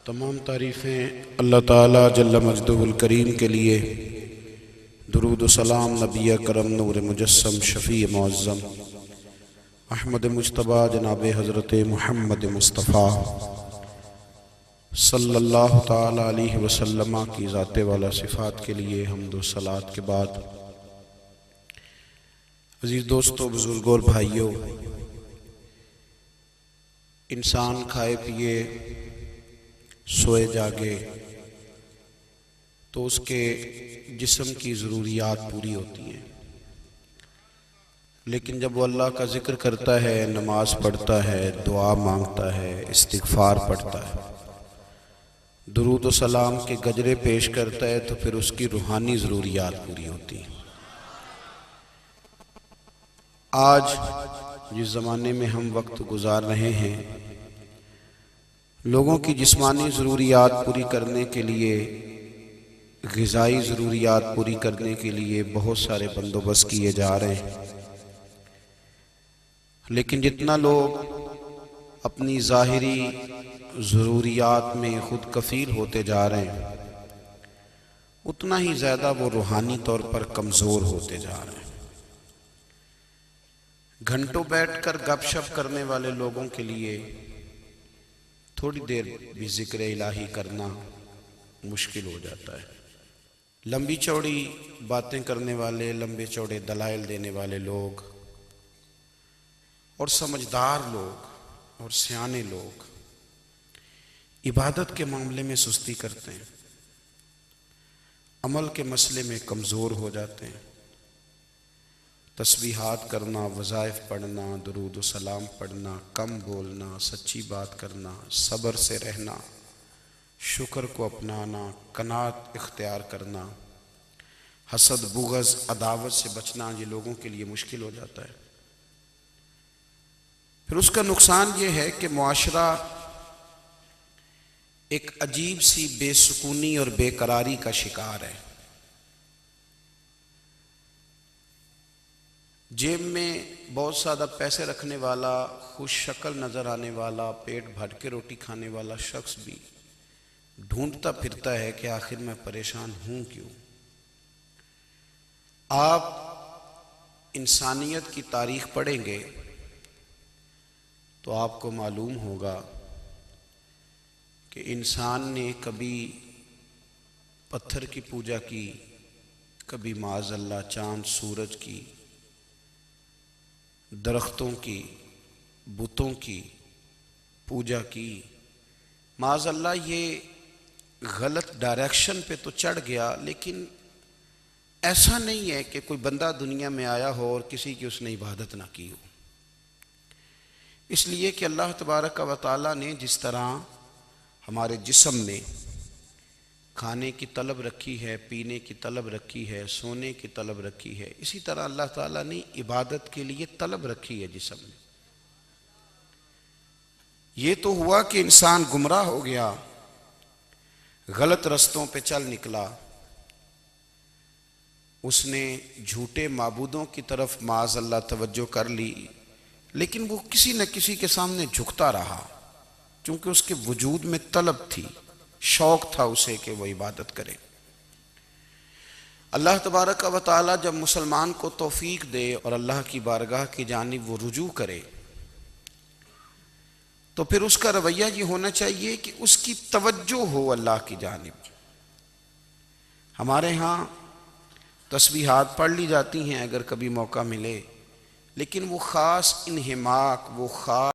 تمام تعریفیں اللہ تعالیٰ جل مجدہ الکریم کے لیے، درود و سلام نبی کرم نور مجسم شفیع معظم احمد مجتبیٰ جناب حضرت محمد مصطفیٰ صلی اللہ تعالیٰ علیہ وسلم کی ذات والا صفات کے لیے حمد و صلوات کے بعد، عزیز دوستو، بزرگوں اور بھائیوں، انسان کھائے پیے سوئے جاگے تو اس کے جسم کی ضروریات پوری ہوتی ہیں، لیکن جب وہ اللہ کا ذکر کرتا ہے، نماز پڑھتا ہے، دعا مانگتا ہے، استغفار پڑھتا ہے، درود و سلام کے گجرے پیش کرتا ہے، تو پھر اس کی روحانی ضروریات پوری ہوتی ہیں۔ آج جس زمانے میں ہم وقت گزار رہے ہیں، لوگوں کی جسمانی ضروریات پوری کرنے کے لیے، غذائی ضروریات پوری کرنے کے لیے بہت سارے بندوبست کیے جا رہے ہیں، لیکن جتنا لوگ اپنی ظاہری ضروریات میں خود کفیل ہوتے جا رہے ہیں، اتنا ہی زیادہ وہ روحانی طور پر کمزور ہوتے جا رہے ہیں۔ گھنٹوں بیٹھ کر گپ شپ کرنے والے لوگوں کے لیے تھوڑی دیر بھی ذکر الہی کرنا مشکل ہو جاتا ہے۔ لمبی چوڑی باتیں کرنے والے، لمبے چوڑے دلائل دینے والے لوگ اور سمجھدار لوگ اور سیانے لوگ عبادت کے معاملے میں سستی کرتے ہیں، عمل کے مسئلے میں کمزور ہو جاتے ہیں۔ تسبیحات کرنا، وظائف پڑھنا، درود و سلام پڑھنا، کم بولنا، سچی بات کرنا، صبر سے رہنا، شکر کو اپنانا، قناعت اختیار کرنا، حسد، بغض، عداوت سے بچنا، یہ لوگوں کے لیے مشکل ہو جاتا ہے۔ پھر اس کا نقصان یہ ہے کہ معاشرہ ایک عجیب سی بے سکونی اور بے قراری کا شکار ہے۔ جیب میں بہت زیادہ پیسے رکھنے والا، خوش شکل نظر آنے والا، پیٹ بھر کے روٹی کھانے والا شخص بھی ڈھونڈتا پھرتا ہے کہ آخر میں پریشان ہوں کیوں۔ آپ انسانیت کی تاریخ پڑھیں گے تو آپ کو معلوم ہوگا کہ انسان نے کبھی پتھر کی پوجا کی، کبھی معاذ اللہ چاند سورج کی، درختوں کی، بتوں کی پوجا کی۔ معاذ اللہ یہ غلط ڈائریکشن پہ تو چڑھ گیا، لیکن ایسا نہیں ہے کہ کوئی بندہ دنیا میں آیا ہو اور کسی کی اس نے عبادت نہ کی ہو۔ اس لیے کہ اللہ تبارک و تعالیٰ نے جس طرح ہمارے جسم میں کھانے کی طلب رکھی ہے، پینے کی طلب رکھی ہے، سونے کی طلب رکھی ہے، اسی طرح اللہ تعالیٰ نے عبادت کے لیے طلب رکھی ہے جسم میں۔ یہ تو ہوا کہ انسان گمراہ ہو گیا، غلط رستوں پہ چل نکلا، اس نے جھوٹے معبودوں کی طرف معاذ اللہ توجہ کر لی، لیکن وہ کسی نہ کسی کے سامنے جھکتا رہا، چونکہ اس کے وجود میں طلب تھی، شوق تھا اسے کہ وہ عبادت کرے۔ اللہ تبارک و تعالی جب مسلمان کو توفیق دے اور اللہ کی بارگاہ کی جانب وہ رجوع کرے، تو پھر اس کا رویہ یہ ہونا چاہیے کہ اس کی توجہ ہو اللہ کی جانب۔ ہمارے ہاں تسبیحات پڑھ لی جاتی ہیں اگر کبھی موقع ملے، لیکن وہ خاص انہماک، وہ خاص